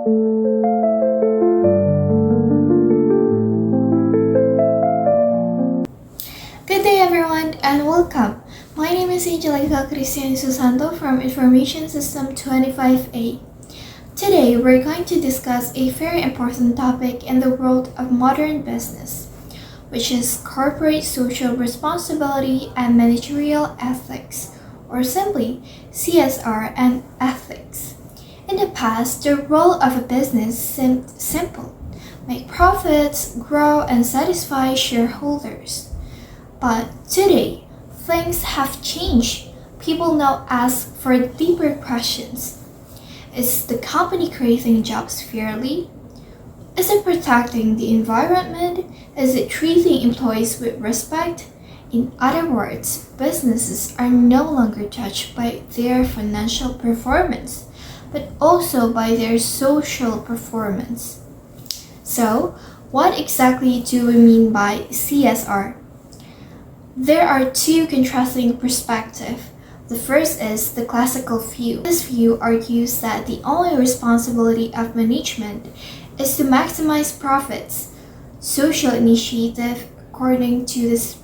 Good day everyone and welcome. My name is Angelica Christiani Susanto from Information System 25A. Today we're going to discuss a very important topic in the world of modern business, which is corporate social responsibility and managerial ethics, or simply CSR and ethics. In the past, the role of a business seemed simple: make profits, grow, and satisfy shareholders. But today, things have changed. People now ask for deeper questions. Is the company creating jobs fairly? Is it protecting the environment? Is it treating employees with respect? In other words, businesses are no longer judged by their financial performance, but also by their social performance. So, what exactly do we mean by CSR? There are two contrasting perspectives. The first is the classical view. This view argues that the only responsibility of management is to maximize profits. Social initiative, according to this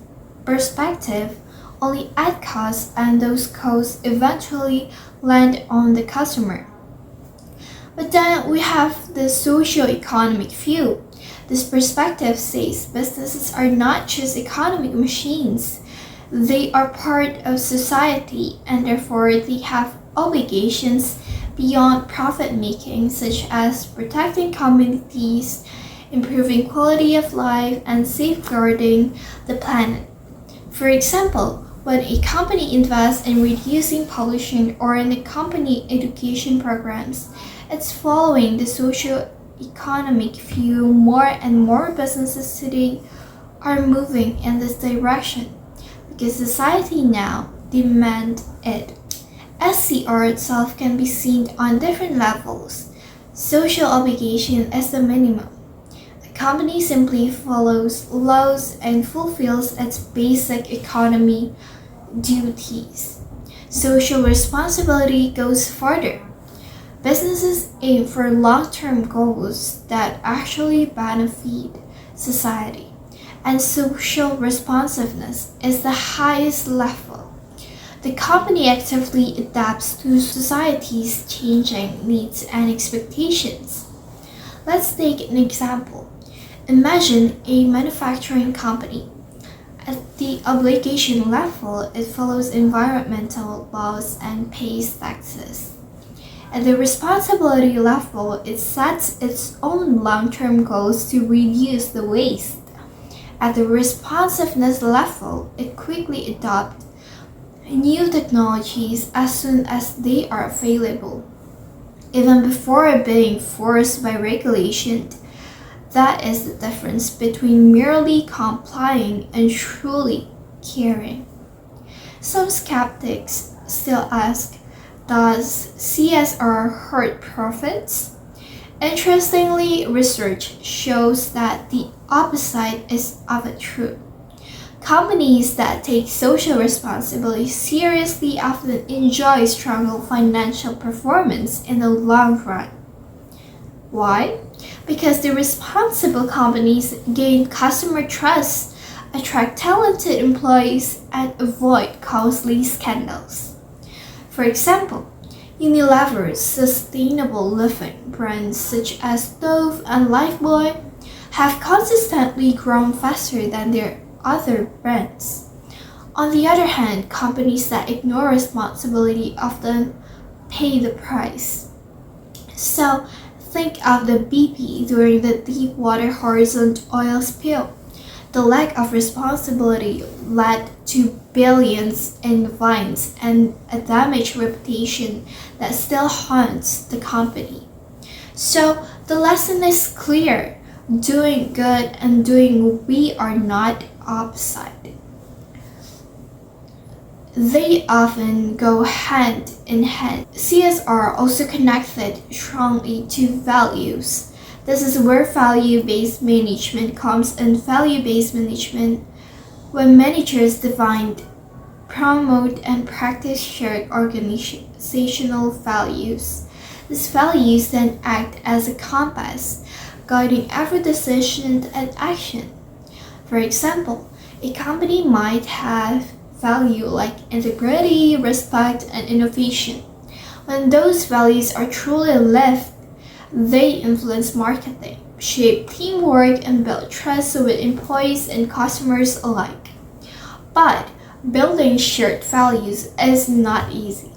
perspective, only add costs, and those costs eventually land on the customer. But then we have the socio-economic view. This perspective says businesses are not just economic machines. They are part of society, and therefore they have obligations beyond profit making, such as protecting communities, improving quality of life, and safeguarding the planet. For example, when a company invests in reducing pollution or in the company education programs, it's following the socio-economic view. More and more businesses today are moving in this direction because society now demands it. SCR itself can be seen on different levels. Social obligation is the minimum. A company simply follows laws and fulfills its basic economy duties. Social responsibility goes further. Businesses aim for long-term goals that actually benefit society, and social responsiveness is the highest level. The company actively adapts to society's changing needs and expectations. Let's take an example. Imagine a manufacturing company. At the obligation level, it follows environmental laws and pays taxes. At the responsibility level, it sets its own long-term goals to reduce the waste. At the responsiveness level, it quickly adopts new technologies as soon as they are available, even before being forced by regulation. That is the difference between merely complying and truly caring. Some skeptics still ask, does CSR hurt profits? Interestingly, research shows that the opposite is of it true. Companies that take social responsibility seriously often enjoy stronger financial performance in the long run. Why? Because the responsible companies gain customer trust, attract talented employees, and avoid costly scandals. For example, Unilever's sustainable living brands such as Dove and Lifebuoy have consistently grown faster than their other brands. On the other hand, companies that ignore responsibility often pay the price. So, think of the BP during the Deepwater Horizon oil spill. The lack of responsibility led to billions in fines and a damaged reputation that still haunts the company. So the lesson is clear: doing good and doing we are not opposite. They often go hand in hand. CSR also connected strongly to values. This is where value-based management comes in. Value-based management, when managers define, promote, and practice shared organizational values, These values then act as a compass, guiding every decision and action. For example, a company might have value like integrity, respect, and innovation. When those values are truly lived, they influence marketing, shape teamwork, and build trust with employees and customers alike. But building shared values is not easy.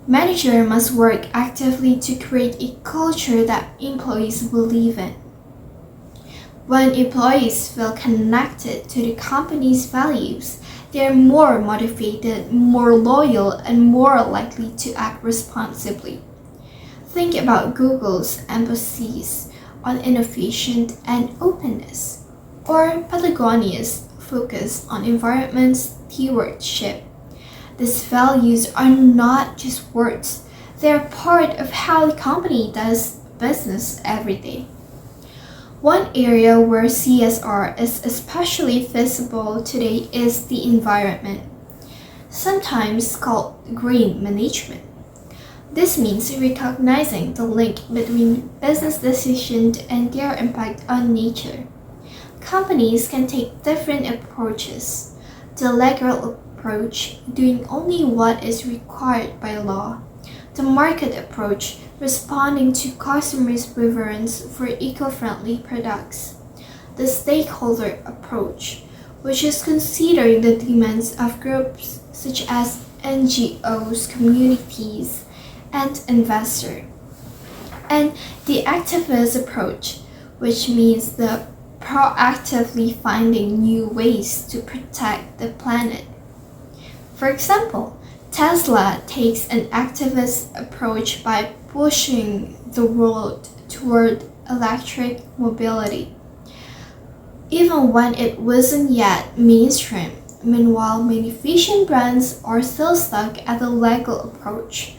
Managers must work actively to create a culture that employees believe in. When employees feel connected to the company's values, they are more motivated, more loyal, and more likely to act responsibly. Think about Google's emphasis on innovation and openness, or Patagonia's focus on environment stewardship. These values are not just words, they are part of how the company does business every day. One area where CSR is especially visible today is the environment, sometimes called green management. This means recognizing the link between business decisions and their impact on nature. Companies can take different approaches. The legal approach, doing only what is required by law. The market approach, responding to customers' preference for eco-friendly products. The stakeholder approach, which is considering the demands of groups such as NGOs, communities, and investors. And the activist approach, which means the proactively finding new ways to protect the planet. For example, Tesla takes an activist approach by pushing the world toward electric mobility, even when it wasn't yet mainstream. Meanwhile, many fashion brands are still stuck at the legal approach,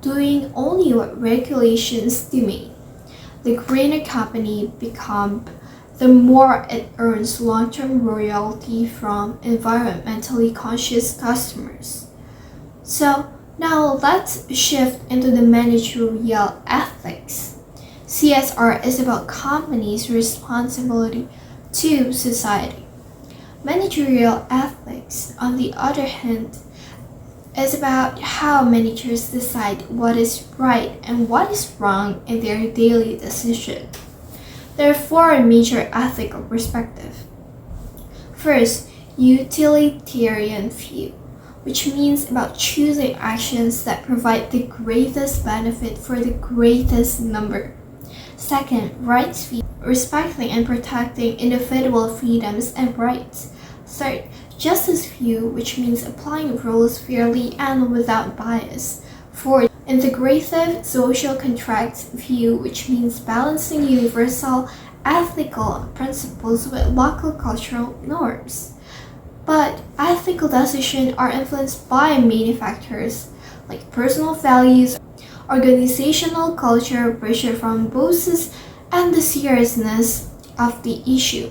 doing only what regulations demand. The greener company becomes, the more it earns long-term royalty from environmentally conscious customers. So now let's shift into the managerial ethics. CSR is about companies' responsibility to society. Managerial ethics, on the other hand, is about how managers decide what is right and what is wrong in their daily decision. There are four major ethical perspectives. First, utilitarian view, which means about choosing actions that provide the greatest benefit for the greatest number. Second, rights view, respecting and protecting individual freedoms and rights. Third, justice view, which means applying rules fairly and without bias. Fourth, integrative social contract view, which means balancing universal ethical principles with local cultural norms. But ethical decisions are influenced by many factors, like personal values, organizational culture, pressure from bosses, and the seriousness of the issue.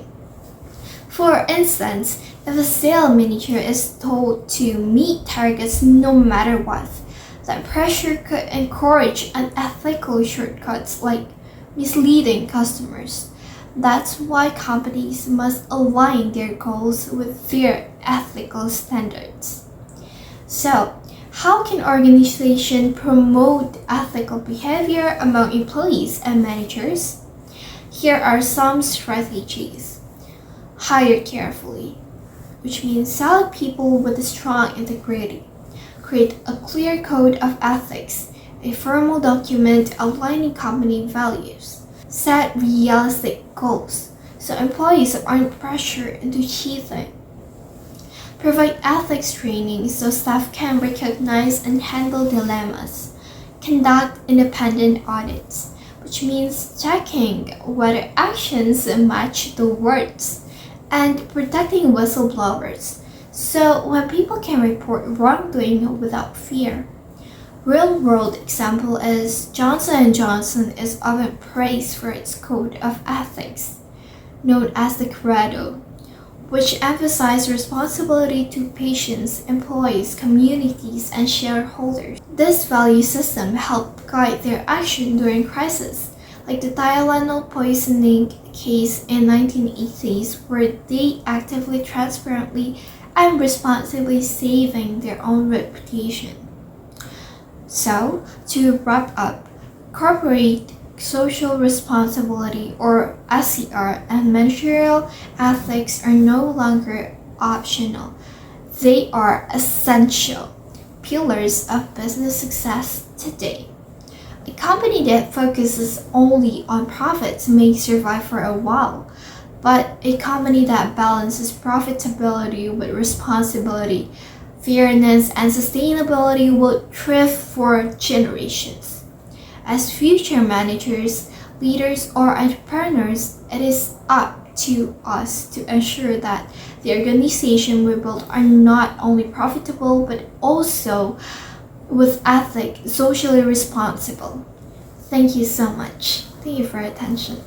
For instance, if a sales manager is told to meet targets no matter what, that pressure could encourage unethical shortcuts like misleading customers. That's why companies must align their goals with their ethical standards. So, how can organizations promote ethical behavior among employees and managers? Here are some strategies. Hire carefully, which means select people with a strong integrity. Create a clear code of ethics, a formal document outlining company values. Set realistic goals so employees aren't pressured into cheating. Provide ethics training so staff can recognize and handle dilemmas. Conduct independent audits, which means checking whether actions match the words, and protecting whistleblowers so when people can report wrongdoing without fear. Real-world example is Johnson & Johnson is often praised for its code of ethics, known as the Credo. which emphasize responsibility to patients, employees, communities, and shareholders. This value system helped guide their action during crises, like the Tylenol poisoning case in 1980s, where they actively, transparently, and responsibly saving their own reputation. So, to wrap up, corporate social responsibility or SCR and managerial ethics are no longer optional. They are essential pillars of business success today. A company that focuses only on profits may survive for a while, but a company that balances profitability with responsibility, fairness, and sustainability will thrive for generations. As future managers, leaders, or entrepreneurs, it is up to us to ensure that the organization we build are not only profitable but also with ethic, socially responsible. Thank you so much. Thank you for your attention.